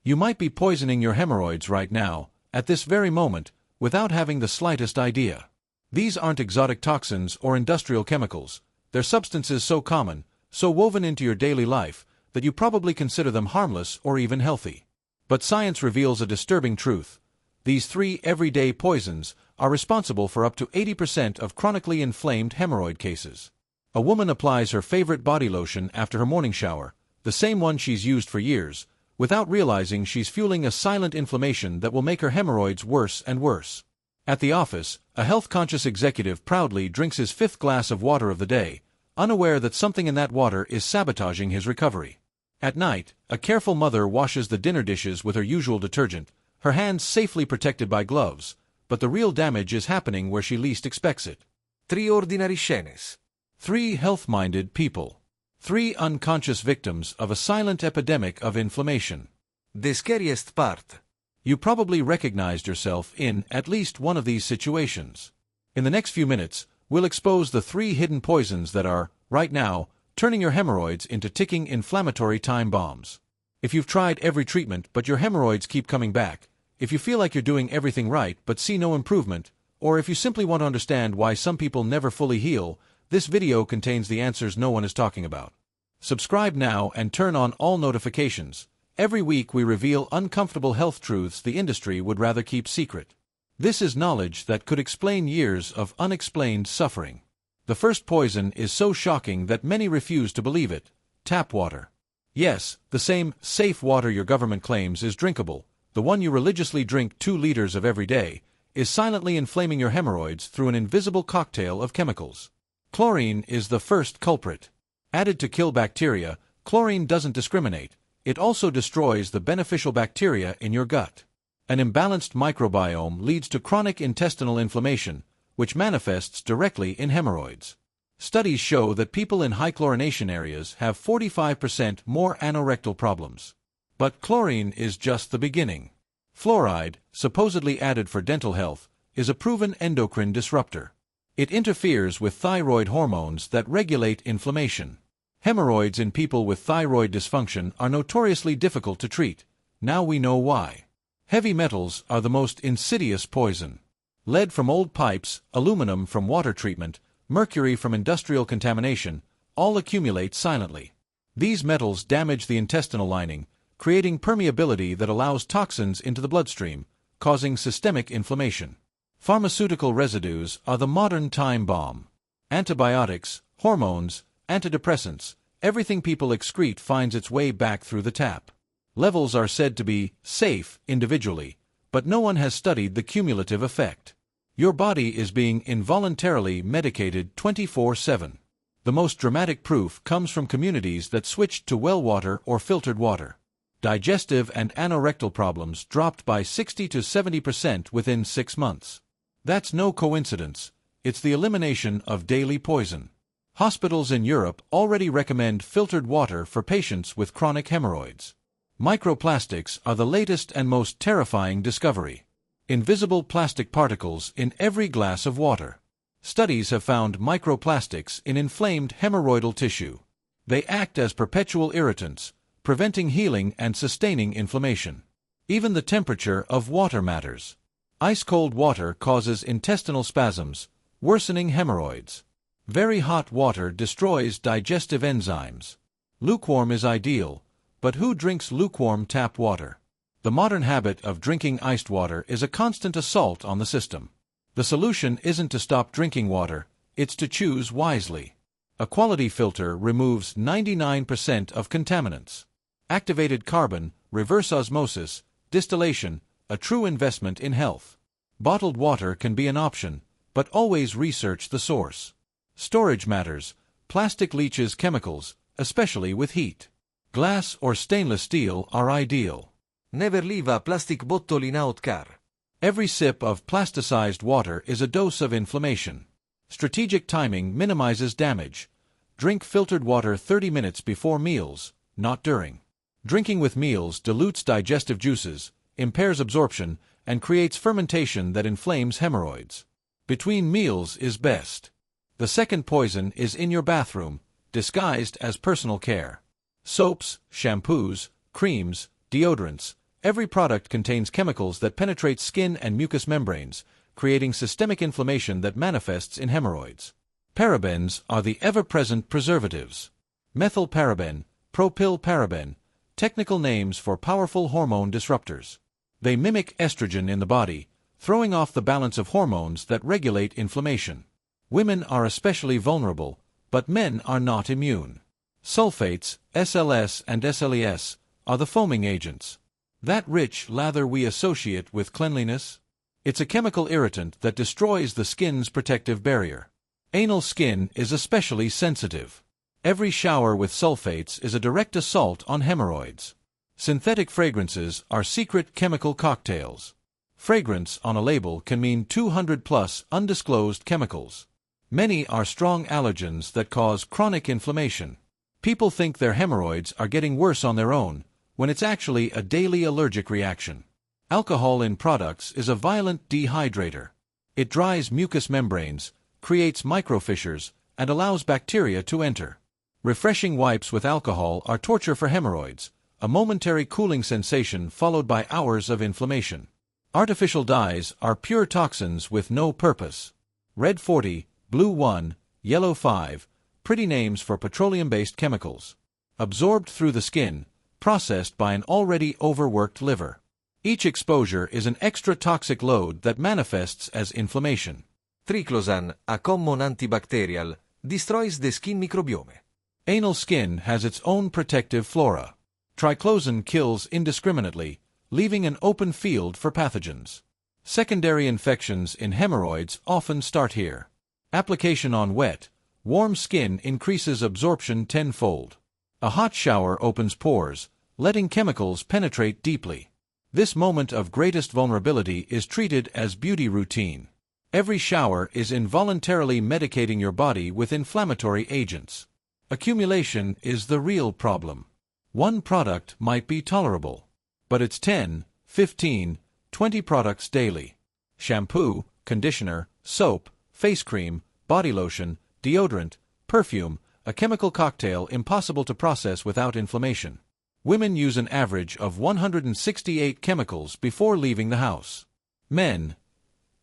You might be poisoning your hemorrhoids right now, at this very moment, without having the slightest idea. These aren't exotic toxins or industrial chemicals. They're substances so common, so woven into your daily life, that you probably consider them harmless or even healthy. But science reveals a disturbing truth. These 3 everyday poisons are responsible for up to 80% of chronically inflamed hemorrhoid cases. A woman applies her favorite body lotion after her morning shower, the same one she's used for years, without realizing she's fueling a silent inflammation that will make her hemorrhoids worse and worse. At the office, a health-conscious executive proudly drinks his 5th glass of water of the day, unaware that something in that water is sabotaging his recovery. At night, a careful mother washes the dinner dishes with her usual detergent, her hands safely protected by gloves, but the real damage is happening where she least expects it. 3 ordinary scenes. 3 health-minded people. 3 unconscious victims of a silent epidemic of inflammation. The scariest part. You probably recognized yourself in at least one of these situations. In the next few minutes, we'll expose the 3 hidden poisons that are, right now, turning your hemorrhoids into ticking inflammatory time bombs. If you've tried every treatment but your hemorrhoids keep coming back, if you feel like you're doing everything right but see no improvement, or if you simply want to understand why some people never fully heal, this video contains the answers no one is talking about. Subscribe now and turn on all notifications. Every week we reveal uncomfortable health truths the industry would rather keep secret. This is knowledge that could explain years of unexplained suffering. The first poison is so shocking that many refuse to believe it: tap water. Yes, the same safe water your government claims is drinkable, the one you religiously drink 2 liters of every day, is silently inflaming your hemorrhoids through an invisible cocktail of chemicals. Chlorine is the first culprit. Added to kill bacteria, chlorine doesn't discriminate. It also destroys the beneficial bacteria in your gut. An imbalanced microbiome leads to chronic intestinal inflammation, which manifests directly in hemorrhoids. Studies show that people in high chlorination areas have 45% more anorectal problems. But chlorine is just the beginning. Fluoride, supposedly added for dental health, is a proven endocrine disruptor. It interferes with thyroid hormones that regulate inflammation. Hemorrhoids in people with thyroid dysfunction are notoriously difficult to treat. Now we know why. Heavy metals are the most insidious poison. Lead from old pipes, aluminum from water treatment, mercury from industrial contamination, all accumulate silently. These metals damage the intestinal lining, creating permeability that allows toxins into the bloodstream, causing systemic inflammation. Pharmaceutical residues are the modern time bomb. Antibiotics, hormones, antidepressants, everything people excrete finds its way back through the tap. Levels are said to be safe individually, but no one has studied the cumulative effect. Your body is being involuntarily medicated 24/7. The most dramatic proof comes from communities that switched to well water or filtered water. Digestive and anorectal problems dropped by 60 to 70% within 6 months. That's no coincidence. It's the elimination of daily poison. Hospitals in Europe already recommend filtered water for patients with chronic hemorrhoids. Microplastics are the latest and most terrifying discovery. Invisible plastic particles in every glass of water. Studies have found microplastics in inflamed hemorrhoidal tissue. They act as perpetual irritants, preventing healing and sustaining inflammation. Even the temperature of water matters. Ice-cold water causes intestinal spasms, worsening hemorrhoids. Very hot water destroys digestive enzymes. Lukewarm is ideal, but who drinks lukewarm tap water? The modern habit of drinking iced water is a constant assault on the system. The solution isn't to stop drinking water, it's to choose wisely. A quality filter removes 99% of contaminants. Activated carbon, reverse osmosis, distillation, a true investment in health. Bottled water can be an option, but always research the source. Storage matters. Plastic leaches chemicals, especially with heat. Glass or stainless steel are ideal. Never leave a plastic bottle in out car. Every sip of plasticized water is a dose of inflammation. Strategic timing minimizes damage. Drink filtered water 30 minutes before meals, not during. Drinking with meals dilutes digestive juices, impairs absorption, and creates fermentation that inflames hemorrhoids. Between meals is best. The second poison is in your bathroom, disguised as personal care. Soaps, shampoos, creams, deodorants, Every product contains chemicals that penetrate skin and mucous membranes, creating systemic inflammation that manifests in hemorrhoids. Parabens are the ever-present preservatives. Methylparaben, propylparaben, technical names for powerful hormone disruptors. They mimic estrogen in the body, throwing off the balance of hormones that regulate inflammation. Women are especially vulnerable, but men are not immune. Sulfates, SLS and SLES, are the foaming agents. That rich lather we associate with cleanliness? It's a chemical irritant that destroys the skin's protective barrier. Anal skin is especially sensitive. Every shower with sulfates is a direct assault on hemorrhoids. Synthetic fragrances are secret chemical cocktails. Fragrance on a label can mean 200+ undisclosed chemicals. Many are strong allergens that cause chronic inflammation. People think their hemorrhoids are getting worse on their own, when it's actually a daily allergic reaction. Alcohol in products is a violent dehydrator. It dries mucous membranes, creates microfissures, and allows bacteria to enter. Refreshing wipes with alcohol are torture for hemorrhoids, a momentary cooling sensation followed by hours of inflammation. Artificial dyes are pure toxins with no purpose. Red 40, blue 1, yellow 5, pretty names for petroleum-based chemicals. Absorbed through the skin, processed by an already overworked liver. Each exposure is an extra toxic load that manifests as inflammation. Triclosan, a common antibacterial, destroys the skin microbiome. Anal skin has its own protective flora. Triclosan kills indiscriminately, leaving an open field for pathogens. Secondary infections in hemorrhoids often start here. Application on wet, warm skin increases absorption tenfold. A hot shower opens pores, letting chemicals penetrate deeply. This moment of greatest vulnerability is treated as beauty routine. Every shower is involuntarily medicating your body with inflammatory agents. Accumulation is the real problem. One product might be tolerable, but it's 10, 15, 20 products daily. Shampoo, conditioner, soap, face cream, body lotion, deodorant, perfume, a chemical cocktail impossible to process without inflammation. Women use an average of 168 chemicals before leaving the house. Men,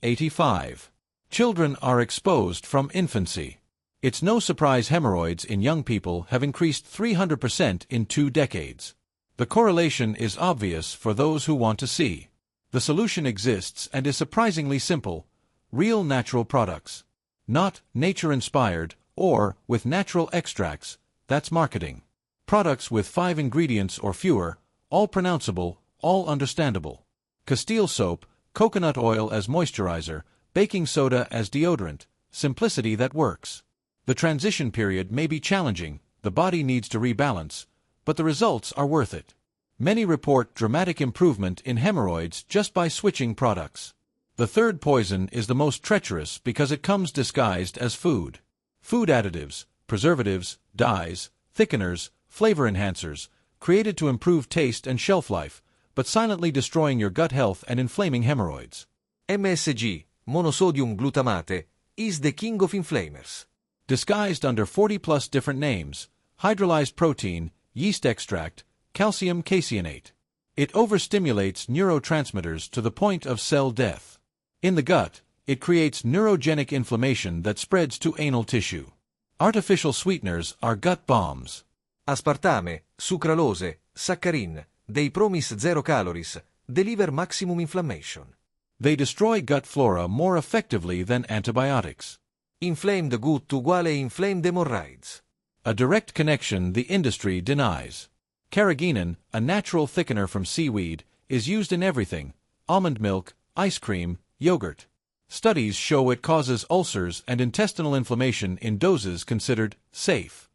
85. Children are exposed from infancy. It's no surprise hemorrhoids in young people have increased 300% in 2 decades. The correlation is obvious for those who want to see. The solution exists and is surprisingly simple: real natural products. Not nature-inspired or with natural extracts, that's marketing. Products with 5 ingredients or fewer, all pronounceable, all understandable. Castile soap, coconut oil as moisturizer, baking soda as deodorant, simplicity that works. The transition period may be challenging, the body needs to rebalance, but the results are worth it. Many report dramatic improvement in hemorrhoids just by switching products. The third poison is the most treacherous because it comes disguised as food. Food additives, preservatives, dyes, thickeners, flavor enhancers, created to improve taste and shelf life, but silently destroying your gut health and inflaming hemorrhoids. MSG, monosodium glutamate, is the king of inflammers. Disguised under 40+ different names: hydrolyzed protein, yeast extract, calcium caseinate. It overstimulates neurotransmitters to the point of cell death. In the gut, it creates neurogenic inflammation that spreads to anal tissue. Artificial sweeteners are gut bombs. Aspartame, sucralose, saccharin, they promise 0 calories, deliver maximum inflammation. They destroy gut flora more effectively than antibiotics. Inflamed gut uguale inflamed hemorrhoids. A direct connection the industry denies. Carrageenan, a natural thickener from seaweed, is used in everything: almond milk, ice cream, yogurt. Studies show it causes ulcers and intestinal inflammation in doses considered safe.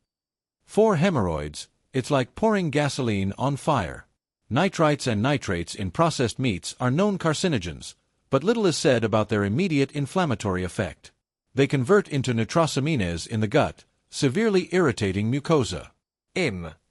For hemorrhoids, it's like pouring gasoline on fire. Nitrites and nitrates in processed meats are known carcinogens, but little is said about their immediate inflammatory effect. They convert into nitrosamines in the gut, severely irritating mucosa.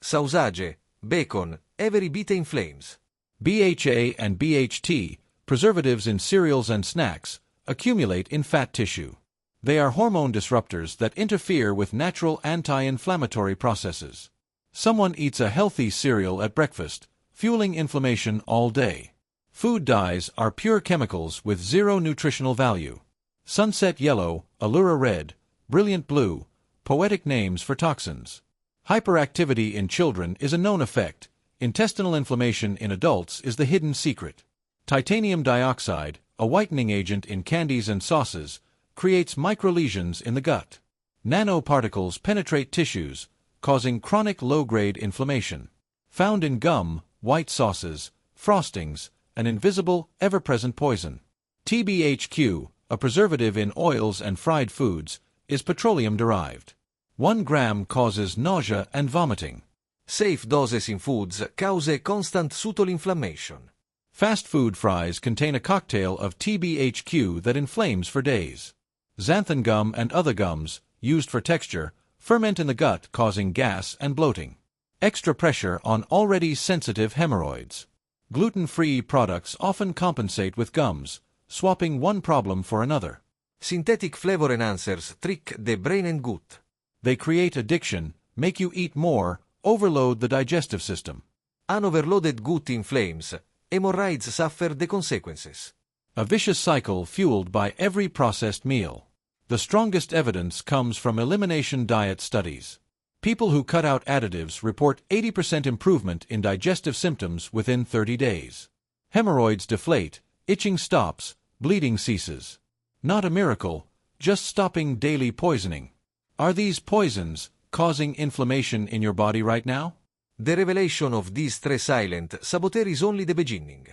Sausage, bacon, every bit inflames. BHA and BHT, preservatives in cereals and snacks, accumulate in fat tissue. They are hormone disruptors that interfere with natural anti-inflammatory processes. Someone eats a healthy cereal at breakfast, fueling inflammation all day. Food dyes are pure chemicals with zero nutritional value. Sunset yellow, allura red, brilliant blue, poetic names for toxins. Hyperactivity in children is a known effect. Intestinal inflammation in adults is the hidden secret. Titanium dioxide, a whitening agent in candies and sauces, creates microlesions in the gut. Nanoparticles penetrate tissues, causing chronic low-grade inflammation. Found in gum, white sauces, frostings, an invisible, ever-present poison. TBHQ, a preservative in oils and fried foods, is petroleum-derived. 1 gram causes nausea and vomiting. Safe doses in foods cause constant subtle inflammation. Fast food fries contain a cocktail of TBHQ that inflames for days. Xanthan gum and other gums, used for texture, ferment in the gut causing gas and bloating. Extra pressure on already sensitive hemorrhoids. Gluten-free products often compensate with gums, swapping one problem for another. Synthetic flavor enhancers trick the brain and gut. They create addiction, make you eat more, overload the digestive system. An overloaded gut inflames. Hemorrhoids suffer the consequences. A vicious cycle fueled by every processed meal. The strongest evidence comes from elimination diet studies. People who cut out additives report 80% improvement in digestive symptoms within 30 days. Hemorrhoids deflate, itching stops, bleeding ceases. Not a miracle, just stopping daily poisoning. Are these poisons causing inflammation in your body right now? The revelation of these three silent saboteurs is only the beginning.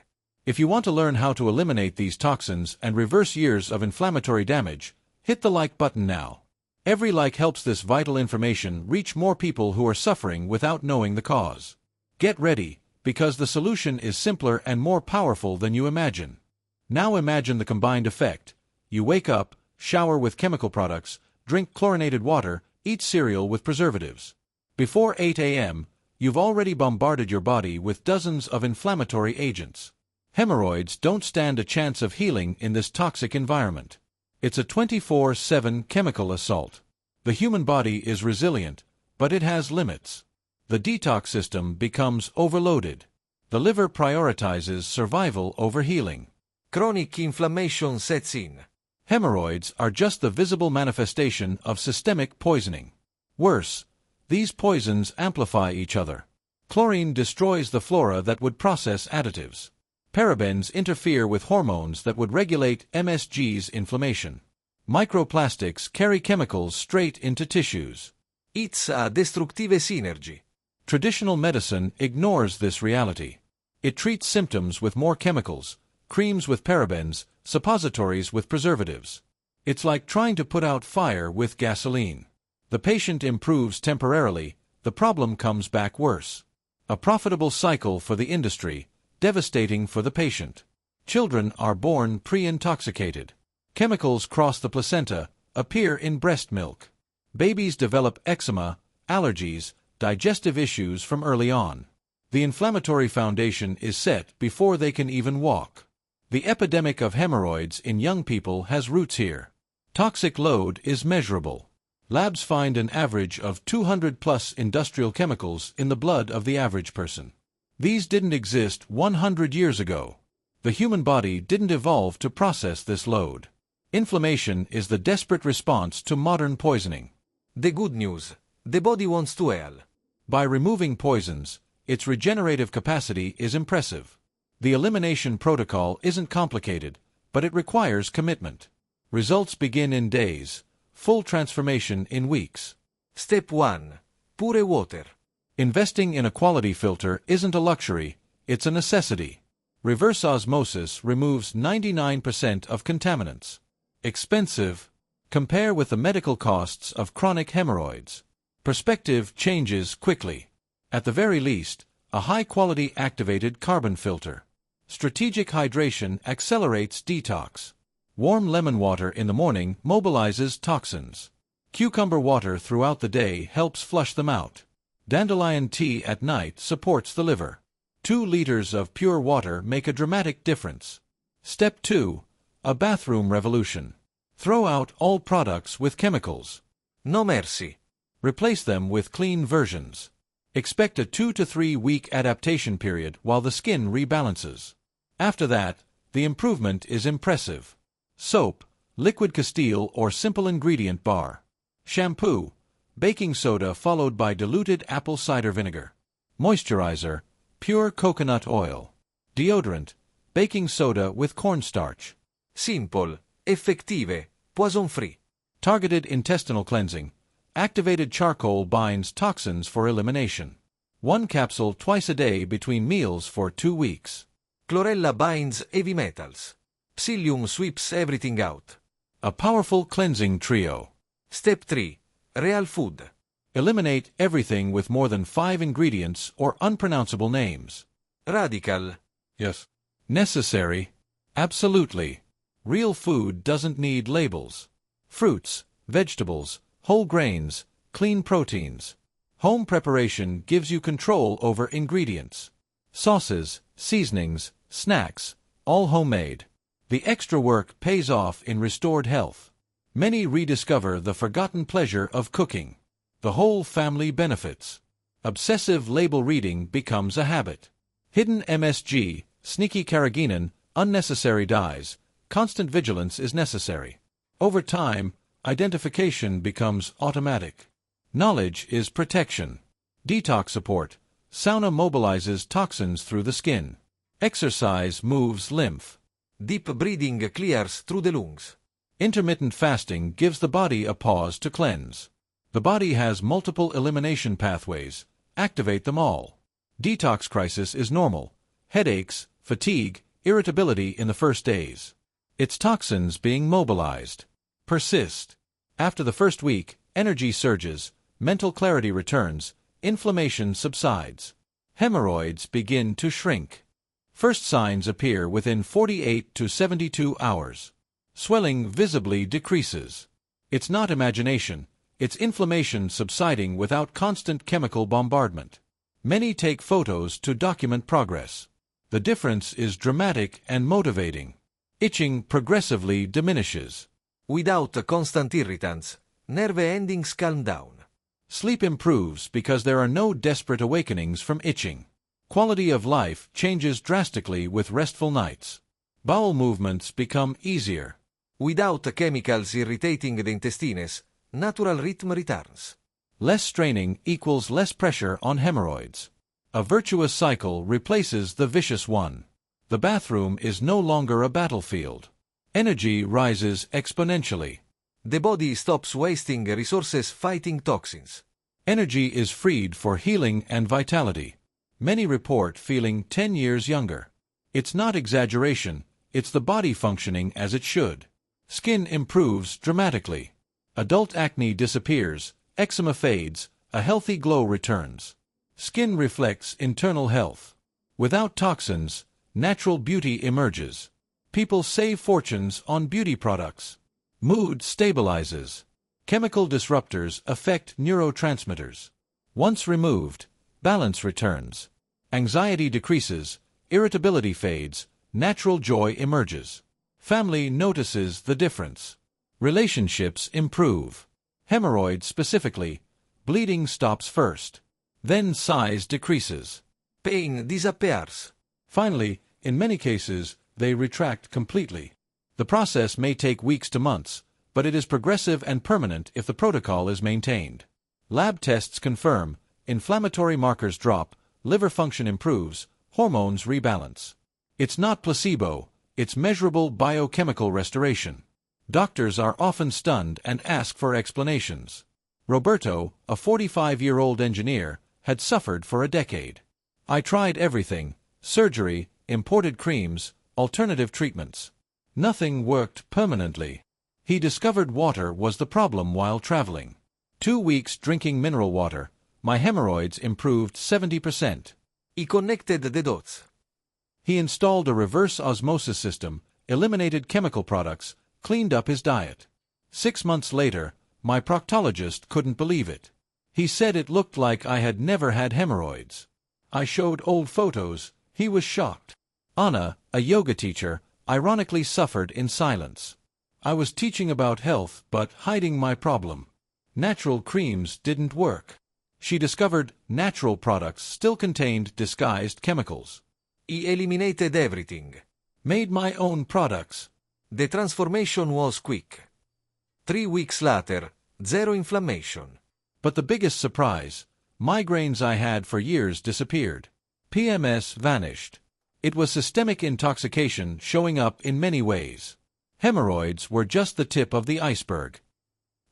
If you want to learn how to eliminate these toxins and reverse years of inflammatory damage, hit the like button now. Every like helps this vital information reach more people who are suffering without knowing the cause. Get ready, because the solution is simpler and more powerful than you imagine. Now imagine the combined effect. You wake up, shower with chemical products, drink chlorinated water, eat cereal with preservatives. Before 8 a.m., you've already bombarded your body with dozens of inflammatory agents. Hemorrhoids don't stand a chance of healing in this toxic environment. It's a 24/7 chemical assault. The human body is resilient, but it has limits. The detox system becomes overloaded. The liver prioritizes survival over healing. Chronic inflammation sets in. Hemorrhoids are just the visible manifestation of systemic poisoning. Worse, these poisons amplify each other. Chlorine destroys the flora that would process additives. Parabens interfere with hormones that would regulate MSG's inflammation. Microplastics carry chemicals straight into tissues. It's a destructive synergy. Traditional medicine ignores this reality. It treats symptoms with more chemicals, creams with parabens, suppositories with preservatives. It's like trying to put out fire with gasoline. The patient improves temporarily, the problem comes back worse. A profitable cycle for the industry, devastating for the patient. Children are born pre-intoxicated. Chemicals cross the placenta, appear in breast milk. Babies develop eczema, allergies, digestive issues from early on. The inflammatory foundation is set before they can even walk. The epidemic of hemorrhoids in young people has roots here. Toxic load is measurable. Labs find an average of 200+ industrial chemicals in the blood of the average person. These didn't exist 100 years ago. The human body didn't evolve to process this load. Inflammation is the desperate response to modern poisoning. The good news: the body wants to heal. By removing poisons, its regenerative capacity is impressive. The elimination protocol isn't complicated, but it requires commitment. Results begin in days, full transformation in weeks. Step 1. Pure water. Investing in a quality filter isn't a luxury, it's a necessity. Reverse osmosis removes 99% of contaminants. Expensive? Compare with the medical costs of chronic hemorrhoids. Perspective changes quickly. At the very least, a high-quality activated carbon filter. Strategic hydration accelerates detox. Warm lemon water in the morning mobilizes toxins. Cucumber water throughout the day helps flush them out. Dandelion tea at night supports the liver. 2 liters of pure water make a dramatic difference. Step 2. A bathroom revolution. Throw out all products with chemicals. No mercy. Replace them with clean versions. Expect a 2 to 3 week adaptation period while the skin rebalances. After that, the improvement is impressive. Soap, liquid Castile or simple ingredient bar. Shampoo, baking soda followed by diluted apple cider vinegar. Moisturizer, pure coconut oil. Deodorant, baking soda with cornstarch. Simple, effettive, poison-free. Targeted intestinal cleansing. Activated charcoal binds toxins for elimination. 1 capsule twice a day between meals for 2 weeks. Chlorella binds heavy metals. Psyllium sweeps everything out. A powerful cleansing trio. Step 3. Real food. Eliminate everything with more than 5 ingredients or unpronounceable names. Radical. Yes. Necessary. Absolutely. Real food doesn't need labels. Fruits, vegetables, whole grains, clean proteins. Home preparation gives you control over ingredients. Sauces, seasonings, snacks, all homemade. The extra work pays off in restored health. Many rediscover the forgotten pleasure of cooking. The whole family benefits. Obsessive label reading becomes a habit. Hidden MSG, sneaky carrageenan, unnecessary dyes. Constant vigilance is necessary. Over time, identification becomes automatic. Knowledge is protection. Detox support. Sauna mobilizes toxins through the skin. Exercise moves lymph. Deep breathing clears through the lungs. Intermittent fasting gives the body a pause to cleanse. The body has multiple elimination pathways. Activate them all. Detox crisis is normal. Headaches, fatigue, irritability in the first days. It's toxins being mobilized. Persist. After the first week, energy surges, mental clarity returns, inflammation subsides. Hemorrhoids begin to shrink. First signs appear within 48 to 72 hours. Swelling visibly decreases. It's not imagination, it's inflammation subsiding without constant chemical bombardment. Many take photos to document progress. The difference is dramatic and motivating. Itching progressively diminishes. Without constant irritants, nerve endings calm down. Sleep improves because there are no desperate awakenings from itching. Quality of life changes drastically with restful nights. Bowel movements become easier. Without chemicals irritating the intestines, natural rhythm returns. Less straining equals less pressure on hemorrhoids. A virtuous cycle replaces the vicious one. The bathroom is no longer a battlefield. Energy rises exponentially. The body stops wasting resources fighting toxins. Energy is freed for healing and vitality. Many report feeling 10 years younger. It's not exaggeration, it's the body functioning as it should. Skin improves dramatically. Adult acne disappears, eczema fades, a healthy glow returns. Skin reflects internal health. Without toxins, natural beauty emerges. People save fortunes on beauty products. Mood stabilizes. Chemical disruptors affect neurotransmitters. Once removed, balance returns. Anxiety decreases, irritability fades, natural joy emerges. Family notices the difference. Relationships improve. Hemorrhoids specifically, bleeding stops first. Then size decreases. Pain disappears. Finally, in many cases, they retract completely. The process may take weeks to months, but it is progressive and permanent if the protocol is maintained. Lab tests confirm, inflammatory markers drop, liver function improves, hormones rebalance. It's not placebo, it's measurable biochemical restoration. Doctors are often stunned and ask for explanations. Roberto, a 45-year-old engineer, had suffered for a decade. I tried everything: surgery, imported creams, alternative treatments. Nothing worked permanently. He discovered water was the problem while traveling. 2 weeks drinking mineral water, my hemorrhoids improved 70%. He connected the dots. He installed a reverse osmosis system, eliminated chemical products, cleaned up his diet. 6 months later, my proctologist couldn't believe it. He said it looked like I had never had hemorrhoids. I showed old photos. He was shocked. Anna, a yoga teacher, ironically suffered in silence. I was teaching about health but hiding my problem. Natural creams didn't work. She discovered natural products still contained disguised chemicals. I eliminated everything. Made my own products. The transformation was quick. 3 weeks later, zero inflammation. But the biggest surprise, migraines I had for years disappeared. PMS vanished. It was systemic intoxication showing up in many ways. Hemorrhoids were just the tip of the iceberg.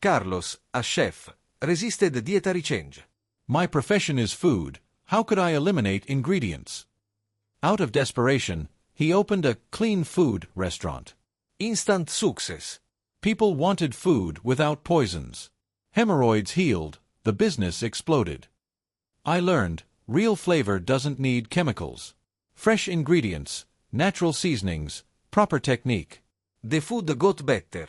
Carlos, a chef, resisted dietary change. My profession is food. How could I eliminate ingredients? Out of desperation, he opened a clean food restaurant. Instant success. People wanted food without poisons. Hemorrhoids healed, the business exploded. I learned, real flavor doesn't need chemicals. Fresh ingredients, natural seasonings, proper technique. The food got better.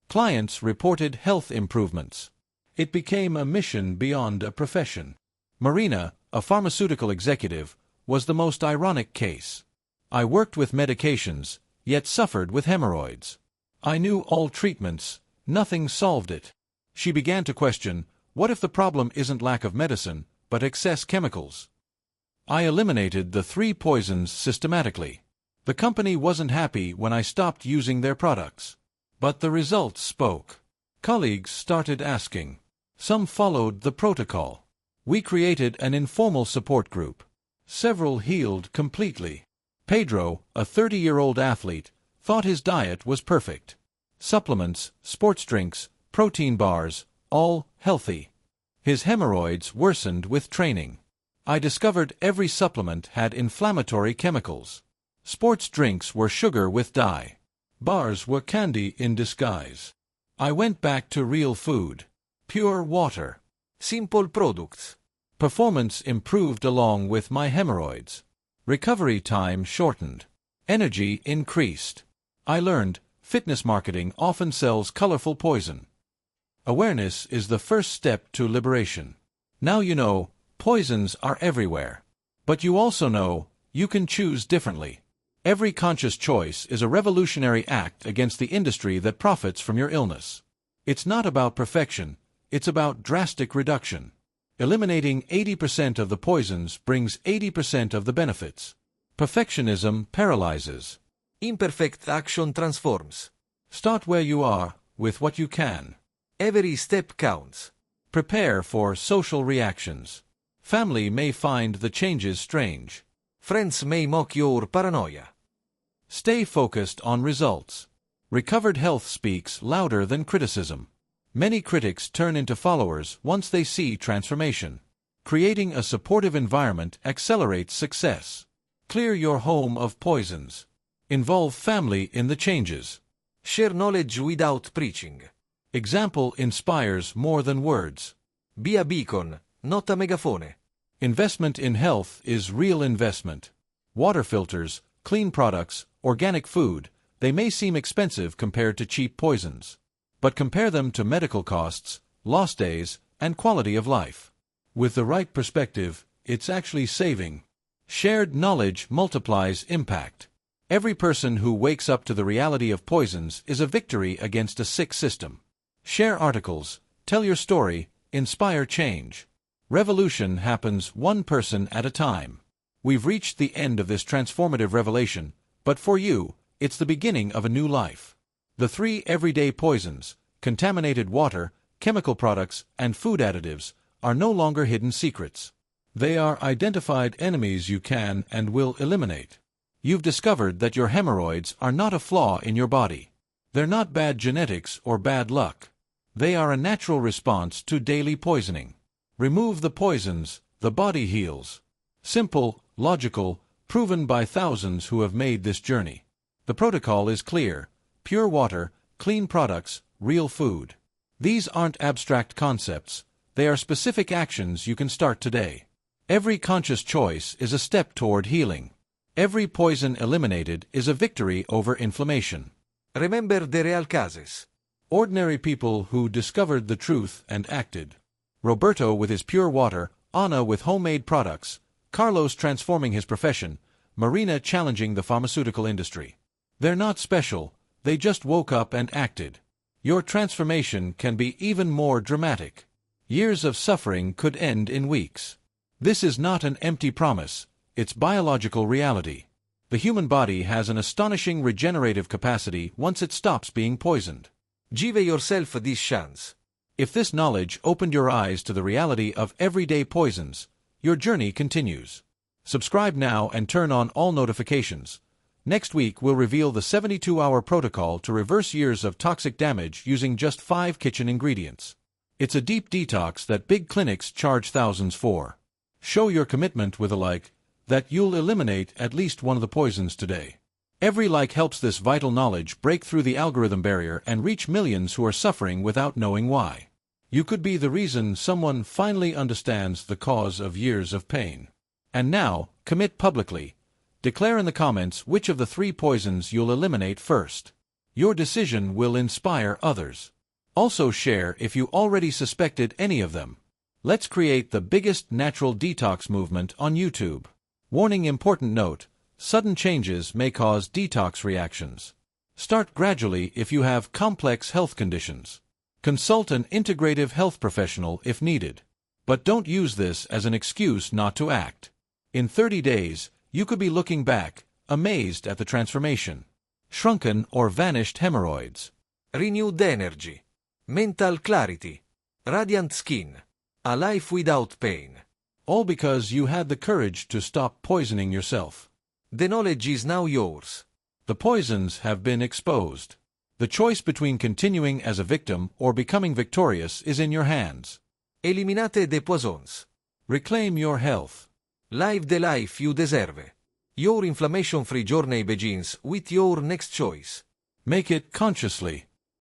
Clients reported health improvements. It became a mission beyond a profession. Marina, a pharmaceutical executive, was the most ironic case. I worked with medications, yet suffered with hemorrhoids. I knew all treatments, nothing solved it. She began to question, what if the problem isn't lack of medicine, but excess chemicals? I eliminated the 3 poisons systematically. The company wasn't happy when I stopped using their products. But the results spoke. Colleagues started asking. Some followed the protocol. We created an informal support group. Several healed completely. Pedro, a 30-year-old athlete, thought his diet was perfect. Supplements, sports drinks, protein bars, all healthy. His hemorrhoids worsened with training. I discovered every supplement had inflammatory chemicals. Sports drinks were sugar with dye. Bars were candy in disguise. I went back to real food. Pure water. Simple products. Performance improved along with my hemorrhoids. Recovery time shortened. Energy increased. I learned, fitness marketing often sells colorful poison. Awareness is the first step to liberation. Now you know, poisons are everywhere. But you also know, you can choose differently. Every conscious choice is a revolutionary act against the industry that profits from your illness. It's not about perfection, it's about drastic reduction. Eliminating 80% of the poisons brings 80% of the benefits. Perfectionism paralyzes. Imperfect action transforms. Start where you are, with what you can. Every step counts. Prepare for social reactions. Family may find the changes strange. Friends may mock your paranoia. Stay focused on results. Recovered health speaks louder than criticism. Many critics turn into followers once they see transformation. Creating a supportive environment accelerates success. Clear your home of poisons. Involve family in the changes. Share knowledge without preaching. Example inspires more than words. Be a beacon, not a megaphone. Investment in health is real investment. Water filters, clean products, organic food, they may seem expensive compared to cheap poisons. But compare them to medical costs, lost days, and quality of life. With the right perspective, it's actually saving. Shared knowledge multiplies impact. Every person who wakes up to the reality of poisons is a victory against a sick system. Share articles, tell your story, inspire change. Revolution happens one person at a time. We've reached the end of this transformative revelation, but for you, it's the beginning of a new life. The 3 everyday poisons, contaminated water, chemical products, and food additives, are no longer hidden secrets. They are identified enemies you can and will eliminate. You've discovered that your hemorrhoids are not a flaw in your body. They're not bad genetics or bad luck. They are a natural response to daily poisoning. Remove the poisons, the body heals. Simple, logical, proven by thousands who have made this journey. The protocol is clear. Pure water, clean products, real food. These aren't abstract concepts. They are specific actions you can start today. Every conscious choice is a step toward healing. Every poison eliminated is a victory over inflammation. Remember the real cases. Ordinary people who discovered the truth and acted. Roberto with his pure water, Anna with homemade products, Carlos transforming his profession, Marina challenging the pharmaceutical industry. They're not special, they just woke up and acted. Your transformation can be even more dramatic. Years of suffering could end in weeks. This is not an empty promise, it's biological reality. The human body has an astonishing regenerative capacity once it stops being poisoned. Give yourself this chance. If this knowledge opened your eyes to the reality of everyday poisons, your journey continues. Subscribe now and turn on all notifications. Next week we'll reveal the 72-hour protocol to reverse years of toxic damage using just 5 kitchen ingredients. It's a deep detox that big clinics charge thousands for. Show your commitment with a like, that you'll eliminate at least one of the poisons today. Every like helps this vital knowledge break through the algorithm barrier and reach millions who are suffering without knowing why. You could be the reason someone finally understands the cause of years of pain. And now, commit publicly. Declare in the comments which of the 3 poisons you'll eliminate first. Your decision will inspire others. Also share if you already suspected any of them. Let's create the biggest natural detox movement on YouTube. Warning: important note, sudden changes may cause detox reactions. Start gradually if you have complex health conditions. Consult an integrative health professional if needed. But don't use this as an excuse not to act. In 30 days, you could be looking back, amazed at the transformation. Shrunken or vanished hemorrhoids. Renewed energy. Mental clarity. Radiant skin. A life without pain. All because you had the courage to stop poisoning yourself. The knowledge is now yours. The poisons have been exposed. The choice between continuing as a victim or becoming victorious is in your hands. Eliminate the poisons. Reclaim your health. Live the life you deserve. Your inflammation-free journey begins with your next choice. Make it consciously.